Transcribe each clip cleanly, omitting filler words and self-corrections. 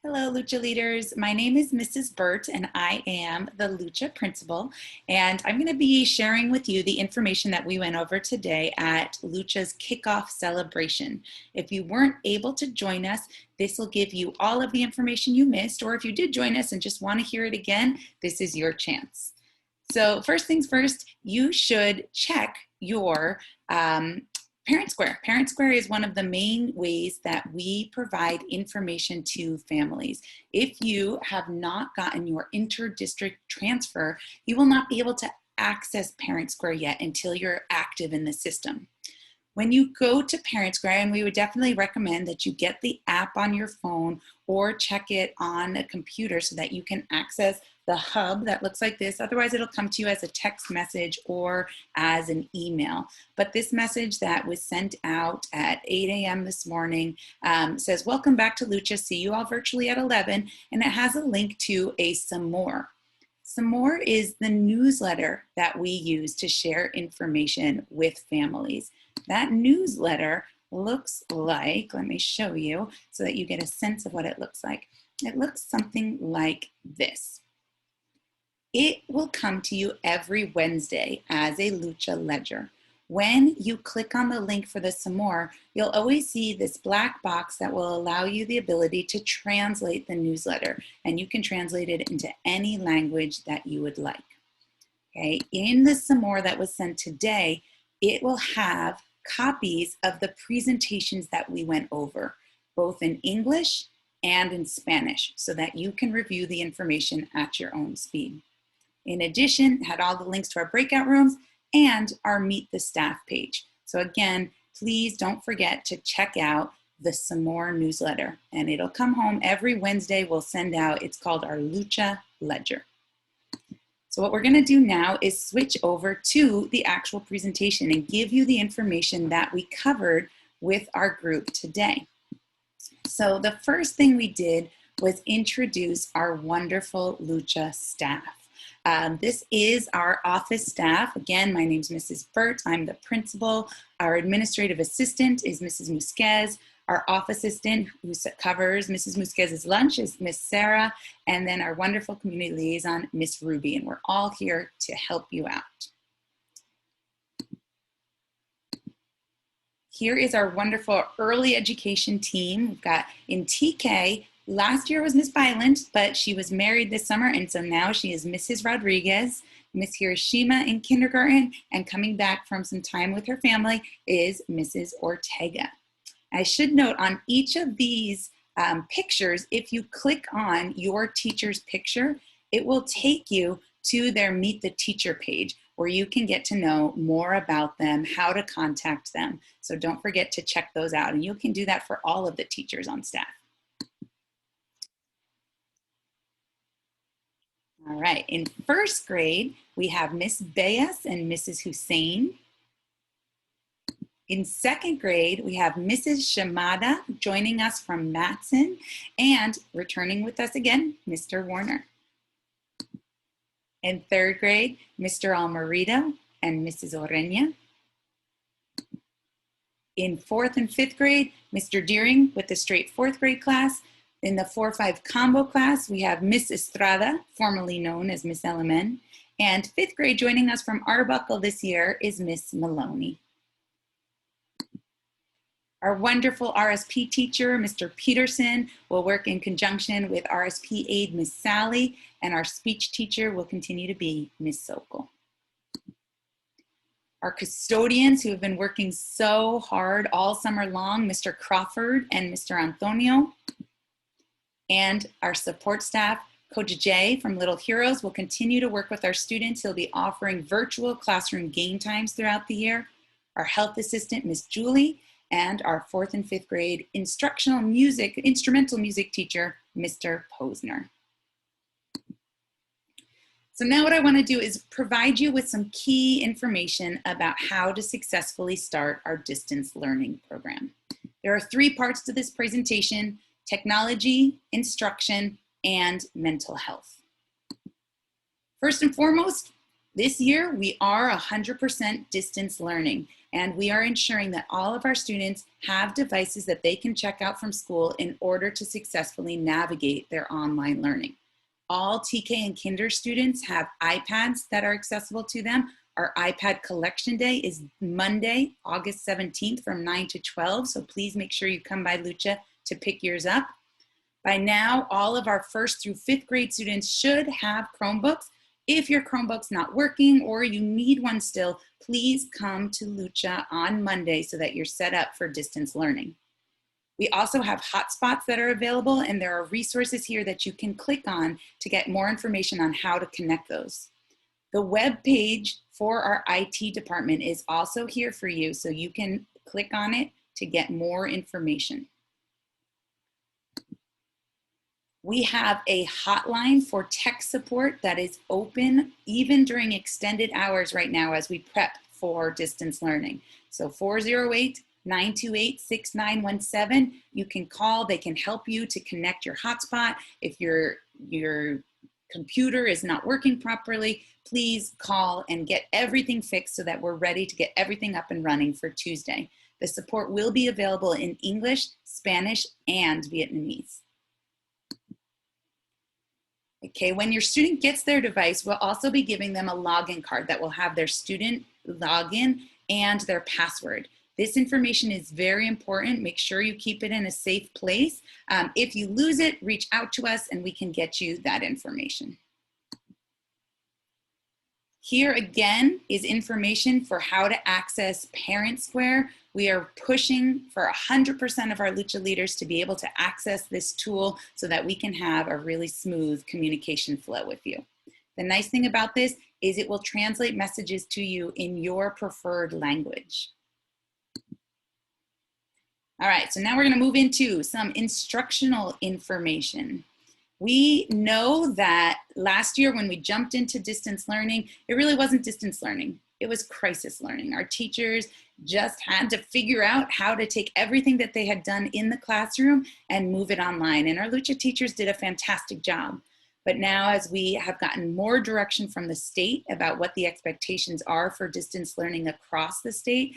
Hello, LUCHA leaders. My name is Mrs. Burt, and I am the LUCHA principal. And I'm going to be sharing with you the information that we went over today at LUCHA's Kickoff celebration. If you weren't able to join us, this will give you all of the information you missed, or if you did join us and just want to hear it again, this is your chance. So first things first, you should check your Parent Square. Parent Square is one of the main ways that we provide information to families. If you have not gotten your inter-district transfer, you will not be able to access Parent Square yet until you're active in the system. When you go to Parent Square, and we would definitely recommend that you get the app on your phone or check it on a computer so that you can access the hub that looks like this. Otherwise, it'll come to you as a text message or as an email. But this message that was sent out at 8 a.m. this morning says, welcome back to LUCHA, see you all virtually at 11, and it has a link to a Some More. Some More is the newsletter that we use to share information with families. That newsletter looks like, let me show you so that you get a sense of what it looks like. It looks something like this. It will come to you every Wednesday as a LUCHA ledger. When you click on the link for the Some More, you'll always see this black box that will allow you the ability to translate the newsletter, and you can translate it into any language that you would like. Okay, in the Some More that was sent today, it will have copies of the presentations that we went over, both in English and in Spanish, so that you can review the information at your own speed. In addition, it had all the links to our breakout rooms and our Meet the Staff page. So again, please don't forget to check out the Some More newsletter, and it'll come home every Wednesday. We'll send out, it's called our LUCHA Ledger. So what we're going to do now is switch over to the actual presentation and give you the information that we covered with our group today. So the first thing we did was introduce our wonderful LUCHA staff. This is our office staff. Again, my name is Mrs. Burt. I'm the principal. Our administrative assistant is Mrs. Musquez. Our office assistant who covers Mrs. Musquez's lunch is Miss Sarah. And then our wonderful community liaison, Miss Ruby. And we're all here to help you out. Here is our wonderful early education team. We've got in TK, last year was Miss Byland, but she was married this summer, and so now she is Mrs. Rodriguez. Miss Hiroshima in kindergarten, and coming back from some time with her family is Mrs. Ortega. I should note on each of these pictures, if you click on your teacher's picture, it will take you to their Meet the Teacher page where you can get to know more about them, how to contact them. So don't forget to check those out, and you can do that for all of the teachers on staff. All right, in first grade, we have Miss Bayas and Mrs. Hussein. In second grade, we have Mrs. Shimada joining us from Matson, and returning with us again, Mr. Warner. In third grade, Mr. Almerido and Mrs. Oreña. In fourth and fifth grade, Mr. Deering with the straight fourth grade class. In the 4-5 combo class, we have Miss Estrada, formerly known as Miss LMN. And fifth grade joining us from Arbuckle this year is Miss Maloney. Our wonderful RSP teacher, Mr. Peterson, will work in conjunction with RSP aide, Miss Sally, and our speech teacher will continue to be Miss Sokol. Our custodians who have been working so hard all summer long, Mr. Crawford and Mr. Antonio. And our support staff, Coach Jay from Little Heroes, will continue to work with our students. He'll be offering virtual classroom game times throughout the year. Our health assistant, Miss Julie, and our fourth and fifth grade instrumental music teacher, Mr. Posner. So now what I want to do is provide you with some key information about how to successfully start our distance learning program. There are 3 parts to this presentation: technology, instruction, and mental health. First and foremost, this year we are 100% distance learning. and we are ensuring that all of our students have devices that they can check out from school in order to successfully navigate their online learning. All TK and Kinder students have iPads that are accessible to them. Our iPad collection day is Monday, August 17th from 9 to 12, so please make sure you come by LUCHA to pick yours up. By now, all of our 1st through 5th grade students should have Chromebooks. If your Chromebook's not working or you need one still, please come to LUCHA on Monday so that you're set up for distance learning. We also have hotspots that are available, and there are resources here that you can click on to get more information on how to connect those. The web page for our IT department is also here for you, so you can click on it to get more information. We have a hotline for tech support that is open even during extended hours right now as we prep for distance learning. So 408-928-6917, you can call, they can help you to connect your hotspot. If your computer is not working properly, please call and get everything fixed so that we're ready to get everything up and running for Tuesday. The support will be available in English, Spanish, and Vietnamese. Okay, when your student gets their device, we'll also be giving them a login card that will have their student login and their password. This information is very important. Make sure you keep it in a safe place. If you lose it, reach out to us and we can get you that information. Here again is information for how to access Parent Square. We are pushing for 100% of our LUCHA leaders to be able to access this tool so that we can have a really smooth communication flow with you. The nice thing about this is it will translate messages to you in your preferred language. All right, so now we're gonna move into some instructional information. We know that last year when we jumped into distance learning, it really wasn't distance learning. It was crisis learning. Our teachers just had to figure out how to take everything that they had done in the classroom and move it online. And our LUCHA teachers did a fantastic job. But now as we have gotten more direction from the state about what the expectations are for distance learning across the state,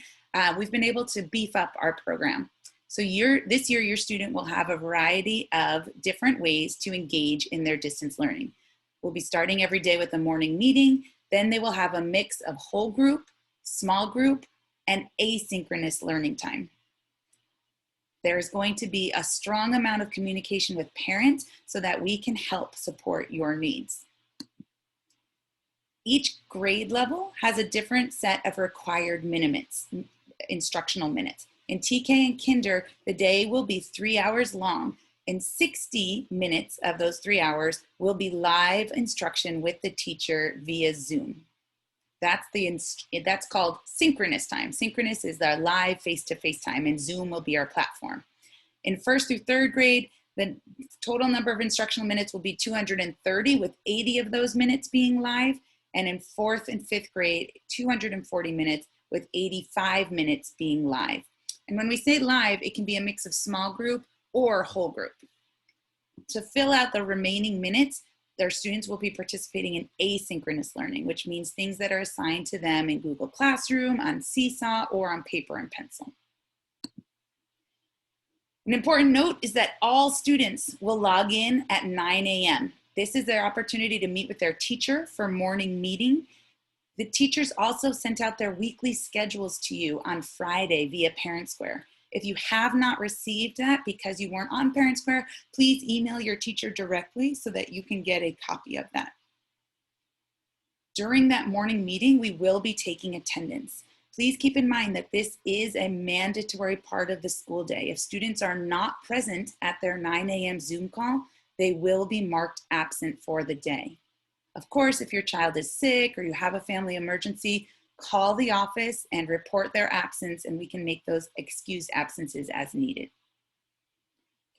we've been able to beef up our program. So this year, your student will have a variety of different ways to engage in their distance learning. We'll be starting every day with a morning meeting. Then they will have a mix of whole group, small group, and asynchronous learning time. There's going to be a strong amount of communication with parents so that we can help support your needs. Each grade level has a different set of required instructional minutes. In TK and Kinder, the day will be 3 hours long, and 60 minutes of those 3 hours will be live instruction with the teacher via Zoom. That's called synchronous time. Synchronous is the live face-to-face time, and Zoom will be our platform. In 1st through 3rd grade, the total number of instructional minutes will be 230, with 80 of those minutes being live, and in 4th and 5th grade, 240 minutes, with 85 minutes being live. And when we say live, it can be a mix of small group or whole group. To fill out the remaining minutes, their students will be participating in asynchronous learning, which means things that are assigned to them in Google Classroom, on Seesaw, or on paper and pencil. An important note is that all students will log in at 9 a.m. This is their opportunity to meet with their teacher for morning meeting. The teachers also sent out their weekly schedules to you on Friday via Parent Square. If you have not received that because you weren't on Parent Square, please email your teacher directly so that you can get a copy of that. During that morning meeting, we will be taking attendance. Please keep in mind that this is a mandatory part of the school day. If students are not present at their 9 a.m. Zoom call, they will be marked absent for the day. Of course, if your child is sick or you have a family emergency, call the office and report their absence, and we can make those excused absences as needed.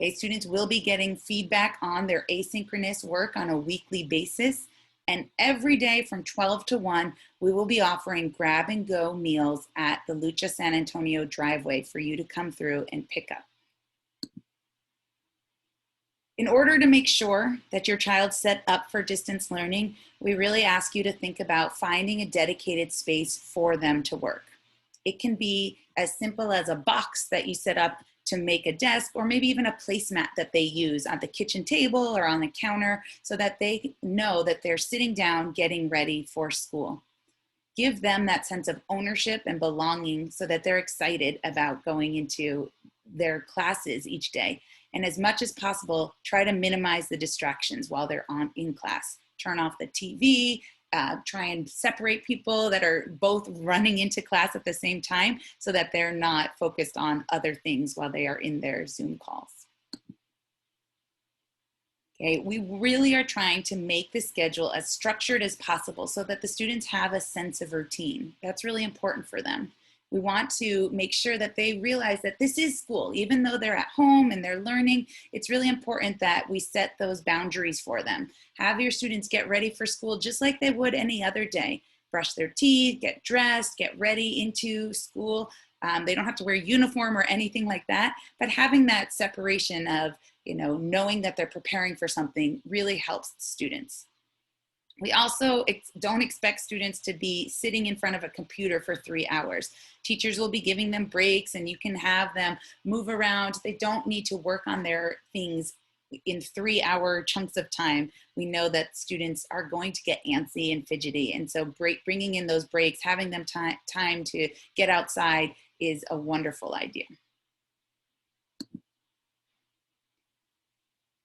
Okay, students will be getting feedback on their asynchronous work on a weekly basis, and every day from 12 to 1, we will be offering grab and go meals at the LUCHA San Antonio driveway for you to come through and pick up. In order to make sure that your child's set up for distance learning, we really ask you to think about finding a dedicated space for them to work. It can be as simple as a box that you set up to make a desk, or maybe even a placemat that they use on the kitchen table or on the counter so that they know that they're sitting down getting ready for school. Give them that sense of ownership and belonging so that they're excited about going into their classes each day. And as much as possible, try to minimize the distractions while they're in class. Turn off the TV, try and separate people that are both running into class at the same time so that they're not focused on other things while they are in their Zoom calls. Okay, we really are trying to make the schedule as structured as possible so that the students have a sense of routine. That's really important for them. We want to make sure that they realize that this is school. Even though they're at home and they're learning, it's really important that we set those boundaries for them. Have your students get ready for school just like they would any other day. Brush their teeth, get dressed, get ready into school. They don't have to wear a uniform or anything like that, but having that separation of, knowing that they're preparing for something really helps students. We also don't expect students to be sitting in front of a computer for 3 hours. Teachers will be giving them breaks and you can have them move around. They don't need to work on their things in 3-hour chunks of time. We know that students are going to get antsy and fidgety. And so bringing in those breaks, having them time to get outside is a wonderful idea.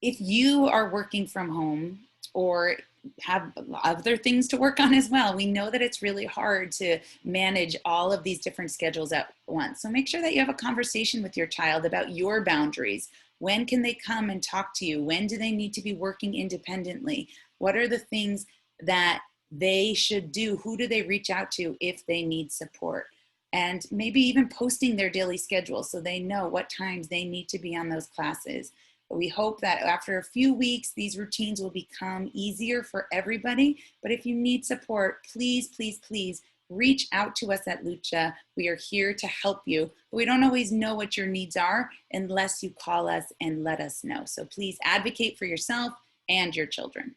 If you are working from home or have other things to work on as well, we know that it's really hard to manage all of these different schedules at once. So make sure that you have a conversation with your child about your boundaries. When can they come and talk to you? When do they need to be working independently? What are the things that they should do? Who do they reach out to if they need support? And maybe even posting their daily schedule so they know what times they need to be on those classes. But we hope that after a few weeks, these routines will become easier for everybody. But if you need support, please, please, please reach out to us at LUCHA. We are here to help you. But we don't always know what your needs are unless you call us and let us know. So please advocate for yourself and your children.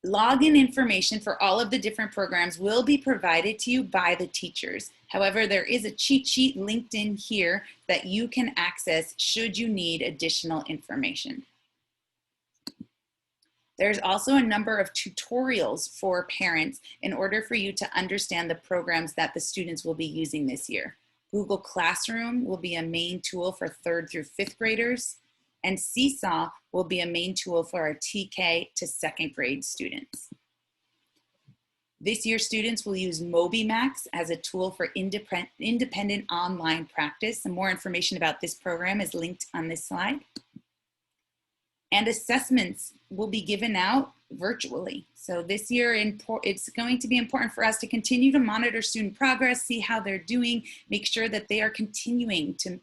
Login information for all of the different programs will be provided to you by the teachers. However, there is a cheat sheet linked in here that you can access should you need additional information. There's also a number of tutorials for parents in order for you to understand the programs that the students will be using this year. Google Classroom will be a main tool for 3rd through 5th graders. And Seesaw will be a main tool for our TK to 2nd grade students. This year, students will use MobyMax as a tool for independent online practice. Some more information about this program is linked on this slide. And assessments will be given out virtually. So this year, it's going to be important for us to continue to monitor student progress, see how they're doing, make sure that they are continuing to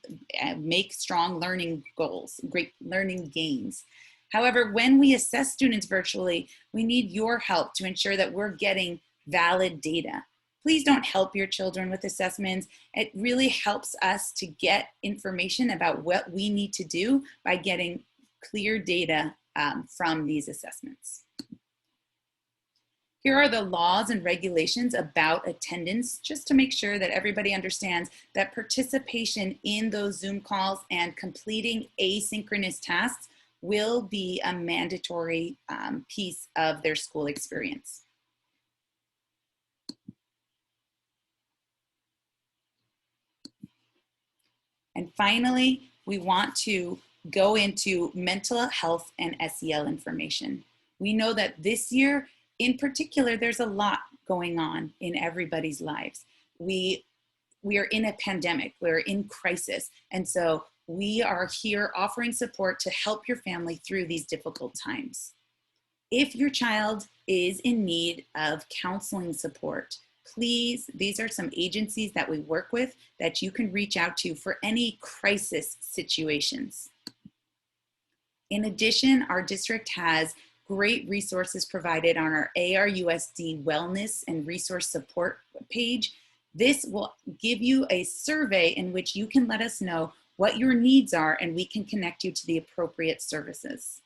make strong learning goals, great learning gains. However, when we assess students virtually, we need your help to ensure that we're getting valid data. Please don't help your children with assessments. It really helps us to get information about what we need to do by getting clear data from these assessments. Here are the laws and regulations about attendance, just to make sure that everybody understands that participation in those Zoom calls and completing asynchronous tasks will be a mandatory piece of their school experience. And finally, we want to go into mental health and SEL information. We know that this year, in particular, there's a lot going on in everybody's lives. We are in a pandemic, we're in crisis. And so we are here offering support to help your family through these difficult times. If your child is in need of counseling support, please, these are some agencies that we work with that you can reach out to for any crisis situations. In addition, our district has great resources provided on our ARUSD Wellness and Resource Support page. This will give you a survey in which you can let us know what your needs are and we can connect you to the appropriate services.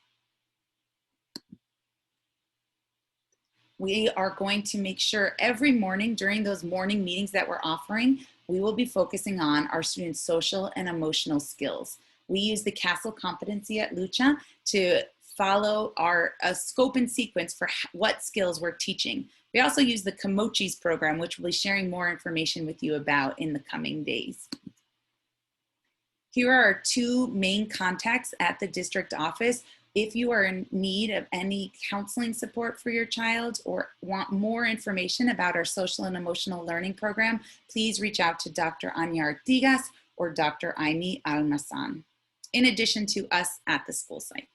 We are going to make sure every morning during those morning meetings that we're offering, we will be focusing on our students' social and emotional skills. We use the Castle competency at LUCHA to follow our scope and sequence for what skills we're teaching. We also use the Komochis program, which we'll be sharing more information with you about in the coming days. Here are our two main contacts at the district office. If you are in need of any counseling support for your child or want more information about our social and emotional learning program, please reach out to Dr. Anya Artigas or Dr. Aimi Almasan, in addition to us at the school site.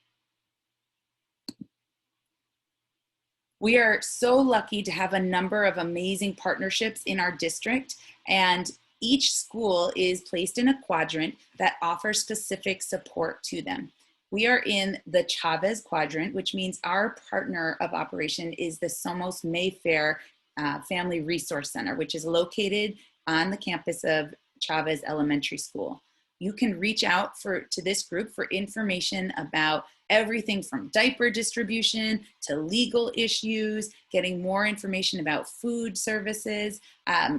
We are so lucky to have a number of amazing partnerships in our district, and each school is placed in a quadrant that offers specific support to them. We are in the Chavez quadrant, which means our partner of operation is the Somos Mayfair Family Resource Center, which is located on the campus of Chavez Elementary School. You can reach out to this group for information about everything from diaper distribution to legal issues, getting more information about food services.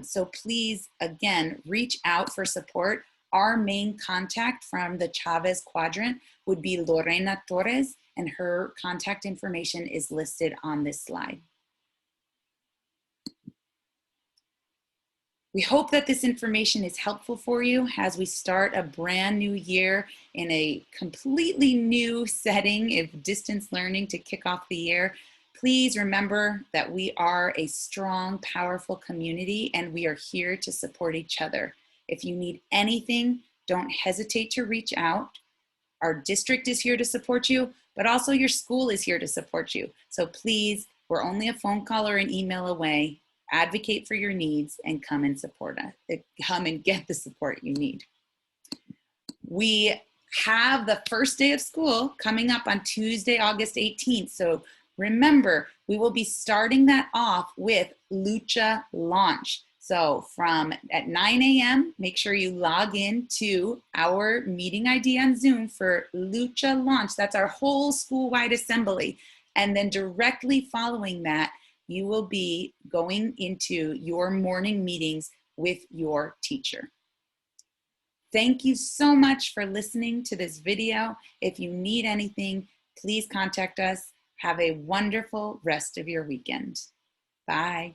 So please, again, reach out for support. Our main contact from the Chavez quadrant would be Lorena Torres, and her contact information is listed on this slide. We hope that this information is helpful for you as we start a brand new year in a completely new setting of distance learning to kick off the year. Please remember that we are a strong, powerful community, and we are here to support each other. If you need anything, don't hesitate to reach out. Our district is here to support you, but also your school is here to support you. So please, we're only a phone call or an email away. Advocate for your needs and come and support us. Come and get the support you need. We have the first day of school coming up on Tuesday, August 18th. So remember, we will be starting that off with LUCHA launch. So at 9 a.m., make sure you log in to our meeting ID on Zoom for LUCHA launch. That's our whole school-wide assembly. And then directly following that, you will be going into your morning meetings with your teacher. Thank you so much for listening to this video. If you need anything, please contact us. Have a wonderful rest of your weekend. Bye.